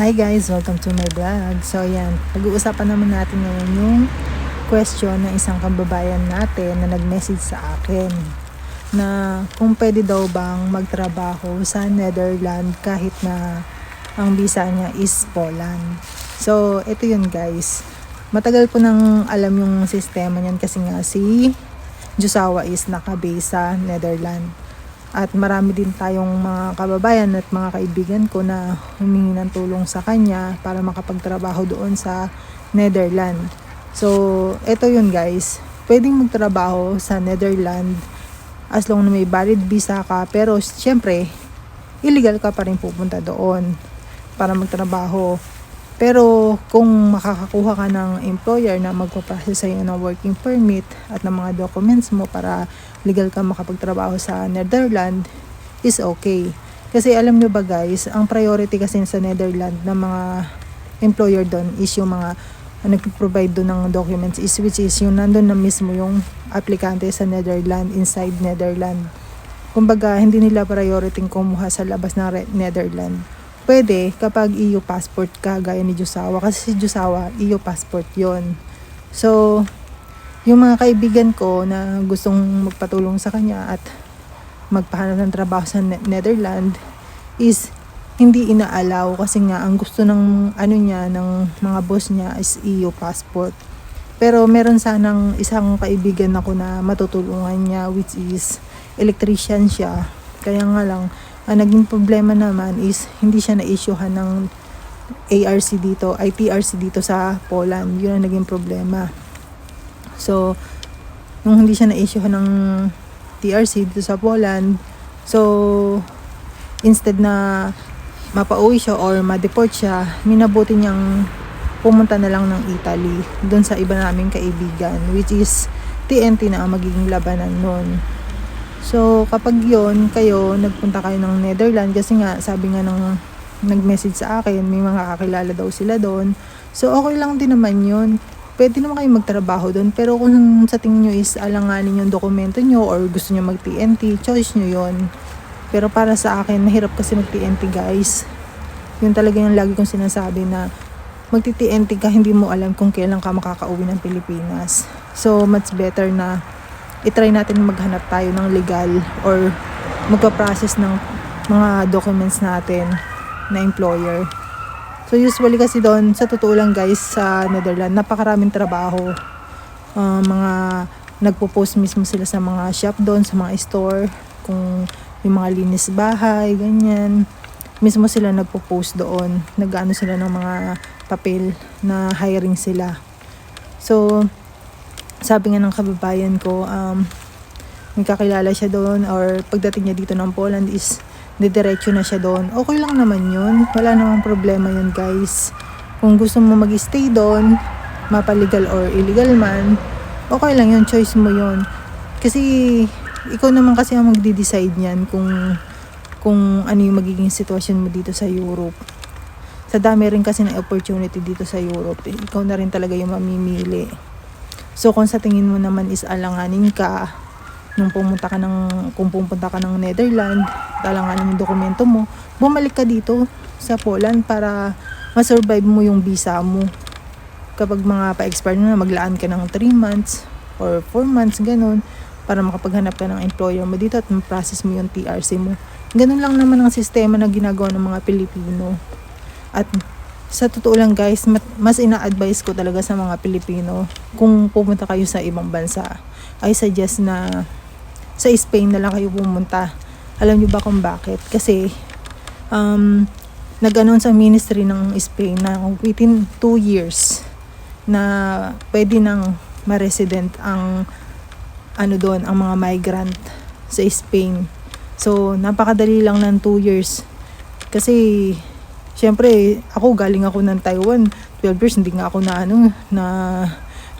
Hi guys! Welcome to my vlog. So yan, pag-uusapan naman natin ngayon yung question ng isang kababayan natin na nag-message sa akin na kung pwede daw bang magtrabaho sa Netherlands kahit na ang visa niya is Poland. So ito yun guys, matagal po nang alam yung sistema niyan kasi nga si Jusawa is naka-base sa Netherlands. At marami din tayong mga kababayan at mga kaibigan ko na humingi ng tulong sa kanya para makapagtrabaho doon sa Netherlands. So, eto yun guys. Pwedeng magtrabaho sa Netherlands as long na may valid visa ka. Pero, syempre, illegal ka pa rin pupunta doon para magtrabaho. Pero, kung makakakuha ka ng employer na magpaprocess sa'yo ng working permit at ng mga documents mo para legal ka makapagtrabaho sa Netherlands, is okay. Kasi alam nyo ba guys, ang priority kasi sa Netherlands ng mga employer doon is yung mga nag-provide doon ng documents is which is yung nandun na mismo yung aplikante sa Netherlands, inside Netherlands. Kumbaga, hindi nila priority kumuha sa labas ng Netherlands. Pwede kapag EU passport ka, gaya ni Jusawa. Kasi si Jusawa, EU passport yon. So, yung mga kaibigan ko na gustong magpatulong sa kanya at magpahanap ng trabaho sa Netherlands is hindi inaalaw kasi nga ang gusto ng ng mga boss niya is EU passport. Pero meron sanang isang kaibigan ako na matutulungan niya which is electrician siya. Kaya nga lang, ang naging problema naman is hindi siya na-issuehan ng ARC dito, ITRC dito sa Poland. Yun ang naging problema. So, nung hindi siya na-issuehan ng TRC dito sa Poland, so, instead na mapauwi siya or ma-deport siya, minabuti niyang pumunta na lang ng Italy, doon sa iba naming kaibigan, which is TNT na ang magiging labanan nun. So, kapag yon kayo, nagpunta kayo ng Netherlands, kasi nga, sabi nga nung nag-message sa akin, may mga kakilala daw sila doon. So, okay lang din naman yun. Pwede naman kayo magtrabaho doon. Pero kung sa tingin nyo is alanganin yung dokumento nyo or gusto nyo mag-TNT, choice nyo yon. Pero para sa akin, mahirap kasi mag-TNT guys. Yun talaga yung lagi kong sinasabi na mag-TNT ka, hindi mo alam kung kailan ka makakauwi ng Pilipinas. So, much better na itry natin maghanap tayo ng legal or magpa-process ng mga documents natin na employer. So usually kasi doon, sa totoo lang guys, sa Netherlands, napakaraming trabaho. Mga nagpo-post mismo sila sa mga shop doon, sa mga store, kung yung mga linis bahay, ganyan. Mismo sila nagpo-post doon. Nag-ano sila ng mga papel na hiring sila. So, sabi nga ng kababayan ko, may kakilala siya doon or pagdating niya dito ng Poland is didiretso na siya doon. Okay lang naman yun. Wala namang problema yun guys. Kung gusto mo mag-stay doon, mapalegal or illegal man, okay lang yun. Choice mo yun. Kasi ikaw naman kasi ang magdi-decide niyan kung ano yung magiging sitwasyon mo dito sa Europe. Sa dami rin kasi na opportunity dito sa Europe, ikaw na rin talaga yung mamimili. So, kung sa tingin mo naman is alanganin ka, kung pupunta ka ng Netherlands, alanganin yung dokumento mo, bumalik ka dito sa Poland para ma-survive mo yung visa mo. Kapag mga pa-expire na, maglaan ka ng 3 months or 4 months, ganun, para makapaghanap ka ng employer mo dito at ma-process mo yung TRC mo. Ganun lang naman ang sistema na ginagawa ng mga Pilipino. At sa totoo lang guys, mas ina-advise ko talaga sa mga Pilipino kung pupunta kayo sa ibang bansa. I suggest na sa Spain na lang kayo pumunta. Alam niyo ba kung bakit? Kasi nag-announce ang ministry ng Spain na within 2 years na pwede nang ma-resident ang doon, ang mga migrant sa Spain. So, napakadali lang ng 2 years. Kasi siyempre, galing ako ng Taiwan, 12 years, hindi nga ako na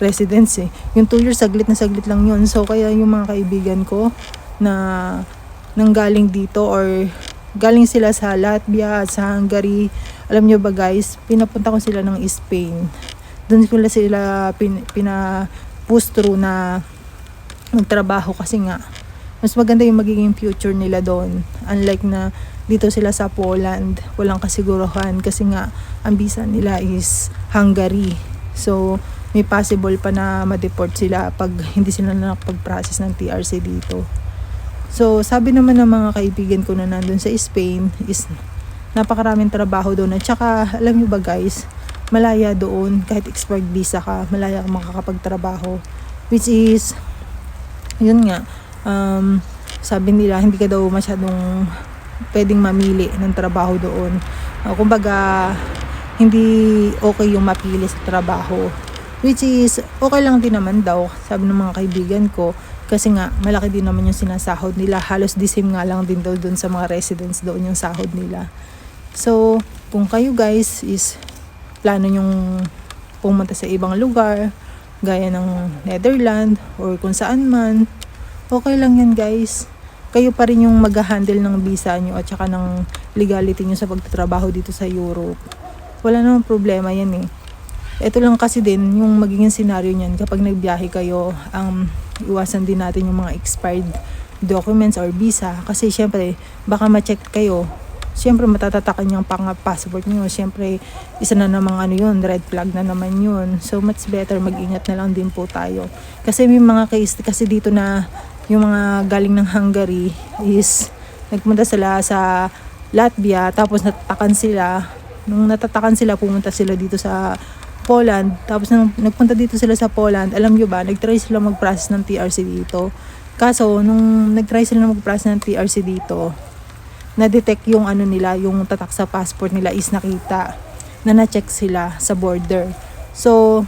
residence eh. Yung 2 years, saglit na saglit lang yun. So, kaya yung mga kaibigan ko na nanggaling dito or galing sila sa Latvia, sa Hungary, alam nyo ba guys, pinapunta ko sila ng Spain. Doon ko sila pina-push through na magtrabaho kasi nga mas maganda yung magiging future nila doon. Unlike na dito sila sa Poland, walang kasiguruhan kasi nga ang visa nila is Hungary. So may possible pa na ma-deport sila pag hindi sila nakapag-process ng TRC dito. So sabi naman ng mga kaibigan ko na nandun sa Spain is napakaraming trabaho doon. At saka, alam nyo ba guys, malaya doon, kahit expired visa ka, malaya kang makakapagtrabaho. Which is, yun nga, sabi nila, hindi ka daw masyadong pwedeng mamili ng trabaho doon. Kumbaga, hindi okay yung mapili sa trabaho. Which is, okay lang din naman daw, sabi ng mga kaibigan ko, kasi nga, malaki din naman yung sinasahod nila. Halos the same nga lang din daw doon sa mga residents doon yung sahod nila. So, kung kayo guys is plano nyong pumunta sa ibang lugar, gaya ng Netherlands or kung saan man, okay lang yan guys. Kayo pa rin yung mag-handle ng visa nyo at saka ng legality nyo sa pagtatrabaho dito sa Europe. Wala namang problema yan eh. Ito lang kasi din yung magiging scenario niyan kapag nagbiyahe kayo, iwasan din natin yung mga expired documents or visa kasi syempre baka ma-check kayo. Siyempre matatakan yung passport nyo. Siyempre isa na namang yun, red flag na naman yun. So much better mag-ingat na lang din po tayo. Kasi may mga case kasi dito na yung mga galing ng Hungary is nagpunta sila sa Latvia tapos natatakan sila. Nung natatakan sila, pumunta sila dito sa Poland. Tapos nung nagpunta dito sila sa Poland, alam nyo ba, nag-try sila mag-process ng TRC dito. Kaso nung nag-try sila mag-process ng TRC dito, na-detect yung nila, yung tatak sa passport nila is nakita na na-check sila sa border. So,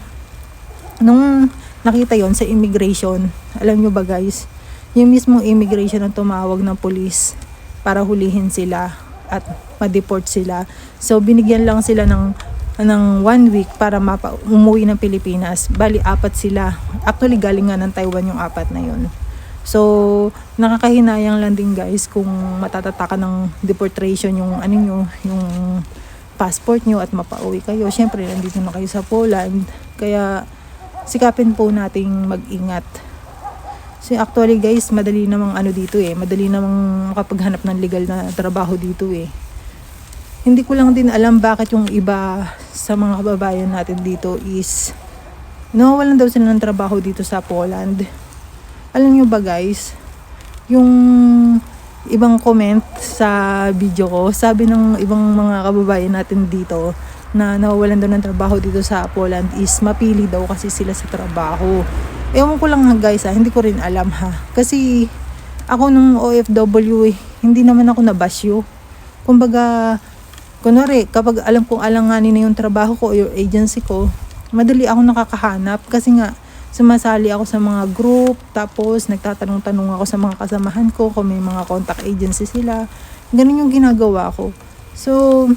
nung nakita yon sa immigration, alam nyo ba guys, yung mismong immigration ang tumawag ng police para hulihin sila at ma-deport sila. So, binigyan lang sila ng 1 week para umuwi ng Pilipinas. Bali, 4 sila. Actually, galing nga ng Taiwan yung 4 na yun. So, nakakahinayang lang din guys kung matatataka ng deportation yung yung passport nyo at mapauwi kayo. Syempre, nandito na kayo sa Poland. Kaya, sikapin po nating mag-ingat. So, actually guys, madali namang dito eh. Madali namang makapaghanap ng legal na trabaho dito eh. Hindi ko lang din alam bakit yung iba sa mga kababayan natin dito is nawawalan daw sila ng trabaho dito sa Poland. Alam nyo ba guys, yung ibang comment sa video ko, sabi ng ibang mga kababayan natin dito na nawawalan daw ng trabaho dito sa Poland is mapili daw kasi sila sa trabaho. Ewan ko lang guys hindi ko rin alam ha. Kasi ako nung OFW hindi naman ako nabasyo. Kumbaga, kunwari kapag alam kong alanganin na yung trabaho ko o yung agency ko, madali ako nakakahanap kasi nga sumasali ako sa mga group, tapos nagtatanong-tanong ako sa mga kasamahan ko kung may mga contact agency sila. Ganun yung ginagawa ko. So,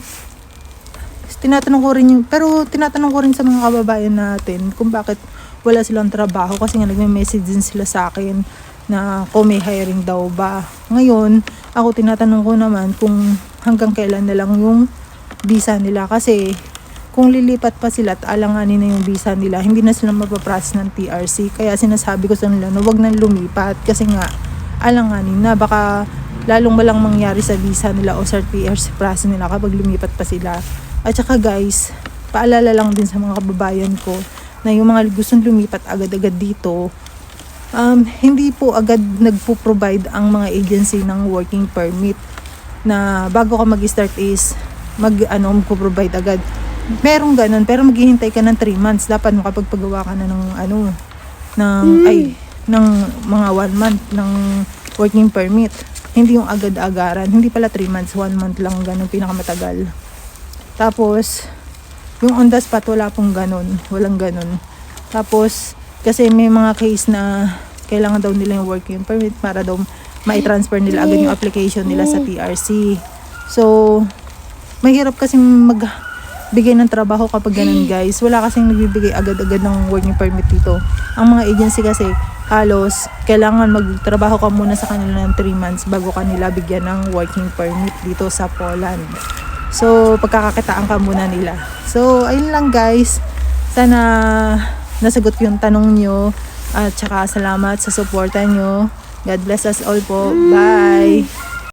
tinatanong ko rin sa mga kababayan natin kung bakit wala silang trabaho kasi nga nagme-message din sila sa akin na kung may hiring daw ba. Ngayon, ako tinatanong ko naman kung hanggang kailan na lang yung visa nila kasi kung lilipat pa sila at alanganin na yung visa nila, hindi na sila mapaprocess ng TRC. Kaya sinasabi ko sa nila na huwag nang lumipat kasi nga alanganin na baka lalong malang mangyari sa visa nila o sa TRC process nila kapag lumipat pa sila. At saka guys, paalala lang din sa mga kababayan ko na yung mga gustong lumipat agad-agad dito, hindi po agad nagpo-provide ang mga agency ng working permit na bago ka mag-start is magpo-provide agad. Merong ganun, pero maghihintay ka ng 3 months. Dapat makapagpagawa ka na ng ng mga 1 month ng working permit. Hindi yung agad-agaran. Hindi pala 3 months, 1 month lang ganun, pinakamatagal. Tapos, yung on the spot, wala pong ganun. Walang ganun. Tapos, kasi may mga case na kailangan daw nila yung working permit para daw mai-transfer nila agad yung application nila sa TRC. So, mahirap kasi bigay ng trabaho kapag ganun guys. Wala kasing nagbibigay agad-agad ng working permit dito. Ang mga agency kasi halos kailangan magtrabaho ka muna sa kanila ng 3 months bago kanila bigyan ng working permit dito sa Poland. So pagkakakitaan ka muna nila. So ayun lang guys. Sana nasagot yung tanong nyo at saka salamat sa suporta nyo. God bless us all po. Bye!